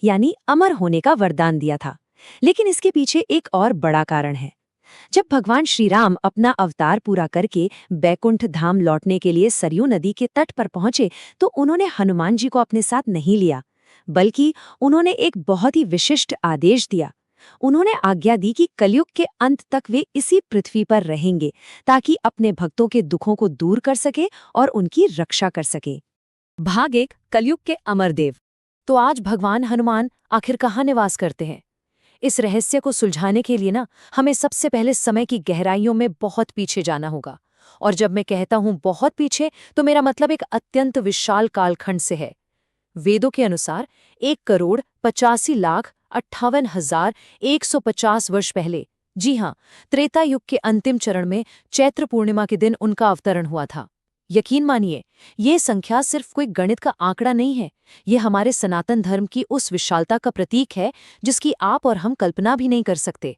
यानी अमर होने का वरदान दिया था। लेकिन इसके पीछे एक और बड़ा कारण है। जब भगवान श्री राम अपना अवतार पूरा करके बैकुंठ धाम लौटने के लिए सरयू नदी के तट पर पहुंचे, तो उन्होंने हनुमान जी को अपने साथ नहीं लिया, बल्कि उन्होंने एक बहुत ही विशिष्ट आदेश दिया। उन्होंने आज्ञा दी कि कलयुग के अंत तक वे इसी पृथ्वी पर रहेंगे, ताकि अपने भक्तों के दुखों को दूर कर सके और उनकी रक्षा कर सके। भाग 1, कलयुग के अमरदेव। तो आज भगवान हनुमान आखिर कहाँ निवास करते हैं? इस रहस्य को सुलझाने के लिए हमें सबसे पहले समय की गहराइयों में बहुत पीछे जाना होगा। और जब मैं कहता हूं बहुत पीछे, तो मेरा मतलब एक अत्यंत विशाल कालखंड से है। वेदों के अनुसार 1,85,58,150 वर्ष पहले, जी हाँ, त्रेता युग के अंतिम चरण में चैत्र पूर्णिमा के दिन उनका अवतरण हुआ था। यकीन मानिए, ये संख्या सिर्फ कोई गणित का आंकड़ा नहीं है, ये हमारे सनातन धर्म की उस विशालता का प्रतीक है जिसकी आप और हम कल्पना भी नहीं कर सकते।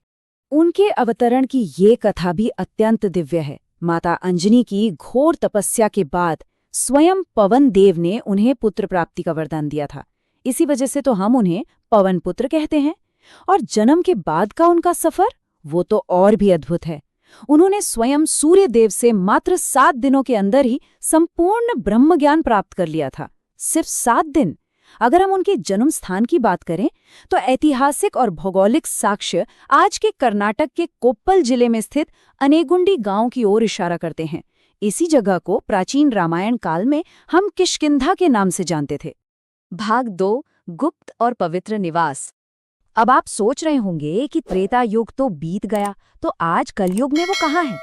उनके अवतरण की ये कथा भी अत्यंत दिव्य है। माता अंजनी की घोर तपस्या के बाद स्वयं पवन देव ने उन्हें पुत्र प्राप्ति का वरदान दिया था। इसी वजह से तो हम उन्हें पवन पुत्र कहते हैं। और जन्म के बाद का उनका सफर, वो तो और भी अद्भुत है। उन्होंने स्वयं सूर्य देव से मात्र 7 दिनों के अंदर ही संपूर्ण ब्रह्म ज्ञान प्राप्त कर लिया था। सिर्फ 7 दिन। अगर हम उनके जन्म स्थान की बात करें, तो ऐतिहासिक और भौगोलिक साक्ष्य आज के कर्नाटक के कोप्पल जिले में स्थित अनेगुंडी गांव की ओर इशारा करते हैं। इसी जगह को प्राचीन रामायण काल में हम किष्किंधा के नाम से जानते थे। भाग 2, गुप्त और पवित्र निवास। अब आप सोच रहे होंगे कि त्रेता युग तो बीत गया, तो आज कलयुग में वो कहाँ है?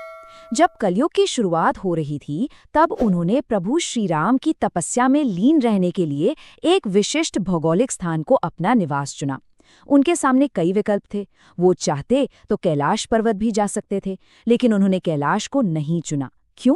जब कलयुग की शुरुआत हो रही थी, तब उन्होंने प्रभु श्री राम की तपस्या में लीन रहने के लिए एक विशिष्ट भौगोलिक स्थान को अपना निवास चुना। उनके सामने कई विकल्प थे। वो चाहते तो कैलाश पर्वत भी जा सकते थे, लेकिन उन्होंने कैलाश को नहीं चुना। क्यों?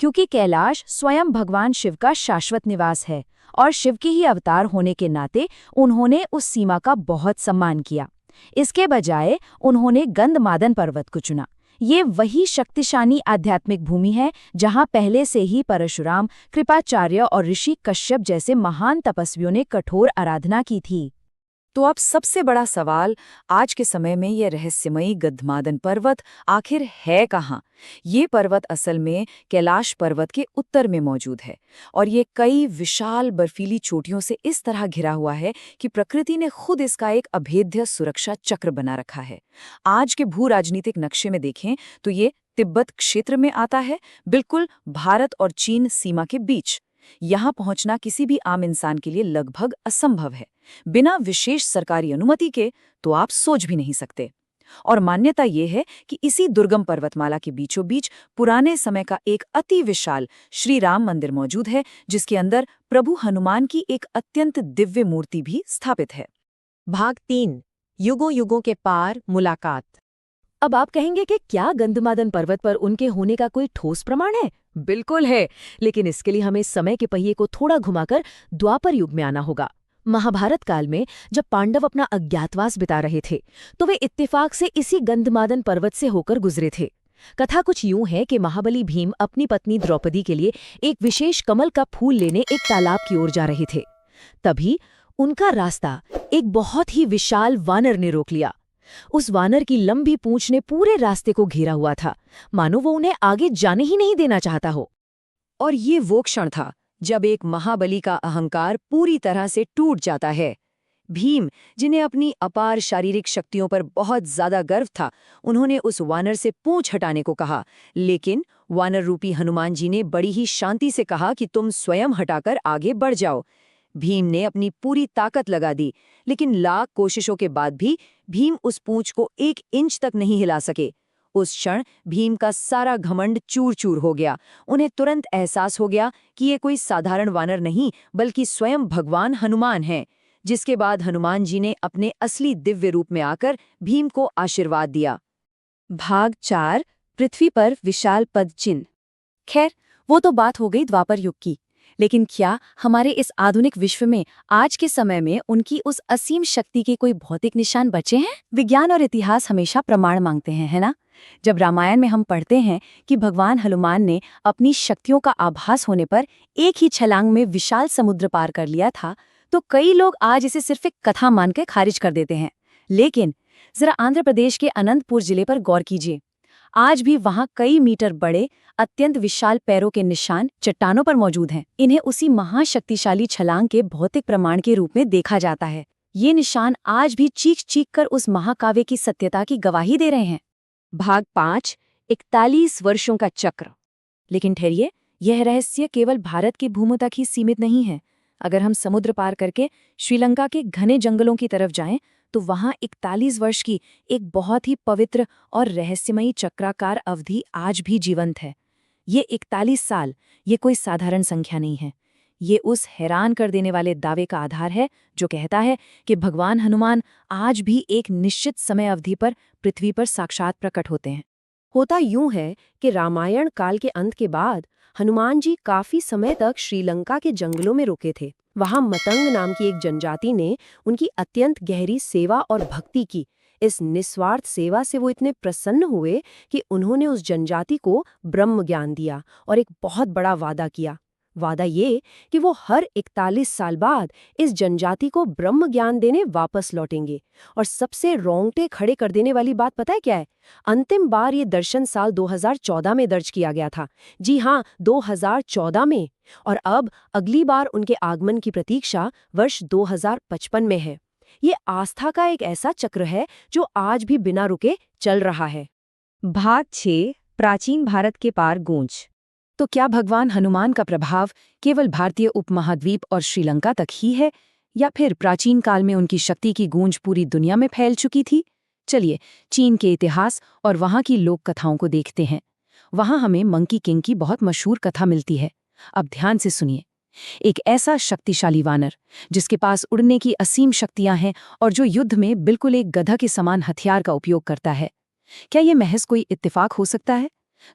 क्योंकि कैलाश स्वयं भगवान शिव का शाश्वत निवास है, और शिव के ही अवतार होने के नाते उन्होंने उस सीमा का बहुत सम्मान किया। इसके बजाय उन्होंने गंधमादन पर्वत को चुना। ये वही शक्तिशाली आध्यात्मिक भूमि है जहां पहले से ही परशुराम, कृपाचार्य और ऋषि कश्यप जैसे महान तपस्वियों ने कठोर आराधना की थी। तो अब सबसे बड़ा सवाल, आज के समय में ये रहस्यमयी गंधमादन पर्वत आखिर है कहाँ? ये पर्वत असल में कैलाश पर्वत के उत्तर में मौजूद है, और ये कई विशाल बर्फीली चोटियों से इस तरह घिरा हुआ है कि प्रकृति ने खुद इसका एक अभेद्य सुरक्षा चक्र बना रखा है। आज के भू राजनीतिक नक्शे में देखें तो ये तिब्बत क्षेत्र में आता है, बिल्कुल भारत और चीन सीमा के बीच। यहाँ पहुंचना किसी भी आम इंसान के लिए लगभग असंभव है। बिना विशेष सरकारी अनुमति के तो आप सोच भी नहीं सकते। और मान्यता ये है कि इसी दुर्गम पर्वतमाला के बीचों बीच पुराने समय का एक अति विशाल श्री राम मंदिर मौजूद है, जिसके अंदर प्रभु हनुमान की एक अत्यंत दिव्य मूर्ति भी स्थापित है। भाग 3, युगों युगों के पार मुलाकात। अब आप कहेंगे कि क्या गंधमादन पर्वत पर उनके होने का कोई ठोस प्रमाण है? बिल्कुल है, लेकिन इसके लिए हमें समय के पहिए को थोड़ा घुमाकर द्वापर युग में आना होगा। महाभारत काल में जब पांडव अपना अज्ञातवास बिता रहे थे, तो वे इत्तेफाक से इसी गंधमादन पर्वत से होकर गुजरे थे। कथा कुछ यूं है कि महाबली भीम अपनी पत्नी द्रौपदी के लिए एक विशेष कमल का फूल लेने एक तालाब की ओर जा रहे थे। तभी उनका रास्ता एक बहुत ही विशाल वानर ने रोक लिया। उस वानर की लंबी पूंछ ने पूरे रास्ते को घेरा हुआ था, मानो वो उन्हें आगे जाने ही नहीं देना चाहता हो। और ये वो क्षण था जब एक महाबली का अहंकार पूरी तरह से टूट जाता है। भीम, जिन्हें अपनी अपार शारीरिक शक्तियों पर बहुत ज्यादा गर्व था, उन्होंने उस वानर से पूंछ हटाने को कहा, लेकिन वानर रूपी हनुमान जी ने बड़ी ही शांति से कहा कि तुम स्वयं हटाकर आगे बढ़ जाओ। भीम ने अपनी पूरी ताकत लगा दी, लेकिन लाख कोशिशों के बाद भी भीम उस पूंछ को 1 इंच तक नहीं हिला सके। उस क्षण भीम का सारा घमंड चूर चूर हो गया। उन्हें तुरंत एहसास हो गया कि ये कोई साधारण वानर नहीं, बल्कि स्वयं भगवान हनुमान हैं। जिसके बाद हनुमान जी ने अपने असली दिव्य रूप में आकर भीम को आशीर्वाद दिया। भाग 4, पृथ्वी पर विशाल पद चिन्ह। खैर, वो तो बात हो गई द्वापर युग की, लेकिन क्या हमारे इस आधुनिक विश्व में आज के समय में उनकी उस असीम शक्ति के कोई भौतिक निशान बचे हैं? विज्ञान और इतिहास हमेशा प्रमाण मांगते हैं, है ना? जब रामायण में हम पढ़ते हैं कि भगवान हनुमान ने अपनी शक्तियों का आभास होने पर एक ही छलांग में विशाल समुद्र पार कर लिया था, तो कई लोग आज इसे सिर्फ एक कथा मानकर खारिज कर देते हैं। लेकिन जरा आंध्र प्रदेश के अनंतपुर जिले पर गौर कीजिए। आज भी वहां कई मीटर बड़े, अत्यंत विशाल पैरों के निशान चट्टानों पर मौजूद हैं। इन्हें उसी महाशक्तिशाली छलांग के भौतिक प्रमाण के रूप में देखा जाता है। ये निशान आज भी चीख चीख कर उस महाकाव्य की सत्यता की गवाही दे रहे हैं। भाग 5, 41 वर्षों का चक्र। लेकिन ठहरिए, यह रहस्य केवल भारत की भूमि तक ही सीमित नहीं है। अगर हम समुद्र पार करके श्रीलंका के घने जंगलों की तरफ जाएं, तो वहां 41 वर्ष की एक बहुत ही पवित्र और रहस्यमयी चक्राकार अवधि आज भी जीवंत है। ये 41 साल, ये कोई साधारण संख्या नहीं है। ये उस हैरान कर देने वाले दावे का आधार है जो कहता है कि भगवान हनुमान आज भी एक निश्चित समय अवधि पर पृथ्वी पर साक्षात प्रकट होते हैं। होता यूं है कि रामायण काल के अंत के बाद हनुमान जी काफी समय तक श्रीलंका के जंगलों में रुके थे। वहां मतंग नाम की एक जनजाति ने उनकी अत्यंत गहरी सेवा और भक्ति की। इस निस्वार्थ सेवा से वो इतने प्रसन्न हुए कि उन्होंने उस जनजाति को ब्रह्म ज्ञान दिया और एक बहुत बड़ा वादा किया। वादा ये कि वो हर 41 साल बाद इस जनजाति को ब्रह्म ज्ञान देने वापस लौटेंगे। और सबसे रोंगटे खड़े कर देने वाली बात पता है क्या है? अंतिम बार ये दर्शन साल 2014 में दर्ज किया गया था। जी हाँ, 2014 में। और अब अगली बार उनके आगमन की प्रतीक्षा वर्ष 2055 में है। ये आस्था का एक ऐसा चक्र है जो आज भी बिना रुके चल रहा है। भाग 6, प्राचीन भारत के पार गूंज। तो क्या भगवान हनुमान का प्रभाव केवल भारतीय उपमहाद्वीप और श्रीलंका तक ही है, या फिर प्राचीन काल में उनकी शक्ति की गूंज पूरी दुनिया में फैल चुकी थी? चलिए चीन के इतिहास और वहां की लोक कथाओं को देखते हैं। वहां हमें मंकी किंग की बहुत मशहूर कथा मिलती है। अब ध्यान से सुनिए। एक ऐसा शक्तिशाली वानर जिसके पास उड़ने की असीम शक्तियां हैं और जो युद्ध में बिल्कुल एक गधा के समान हथियार का उपयोग करता है। क्या ये महज कोई इत्तेफाक हो सकता है?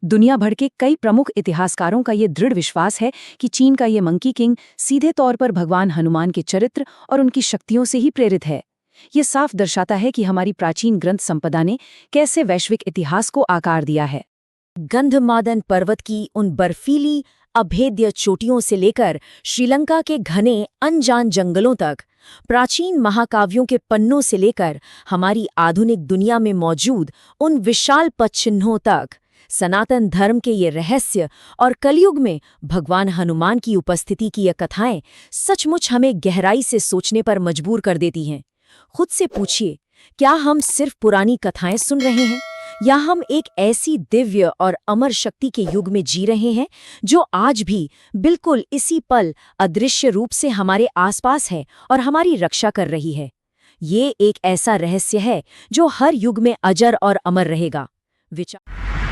दुनिया भर के कई प्रमुख इतिहासकारों का ये दृढ़ विश्वास है कि चीन का ये मंकी किंग सीधे तौर पर भगवान हनुमान के चरित्र और उनकी शक्तियों से ही प्रेरित है। ये साफ दर्शाता है कि हमारी प्राचीन ग्रंथ संपदा ने कैसे वैश्विक इतिहास को आकार दिया है। गंधमादन पर्वत की उन बर्फीली अभेद्य चोटियों से लेकर श्रीलंका के घने अनजान जंगलों तक, प्राचीन महाकाव्यों के पन्नों से लेकर हमारी आधुनिक दुनिया में मौजूद उन विशाल पदचिह्नों तक, सनातन धर्म के ये रहस्य और कलयुग में भगवान हनुमान की उपस्थिति की ये कथाएं सचमुच हमें गहराई से सोचने पर मजबूर कर देती हैं। खुद से पूछिए, क्या हम सिर्फ पुरानी कथाएं सुन रहे हैं, या हम एक ऐसी दिव्य और अमर शक्ति के युग में जी रहे हैं जो आज भी बिल्कुल इसी पल अदृश्य रूप से हमारे आसपास है और हमारी रक्षा कर रही है? ये एक ऐसा रहस्य है जो हर युग में अजर और अमर रहेगा। विचार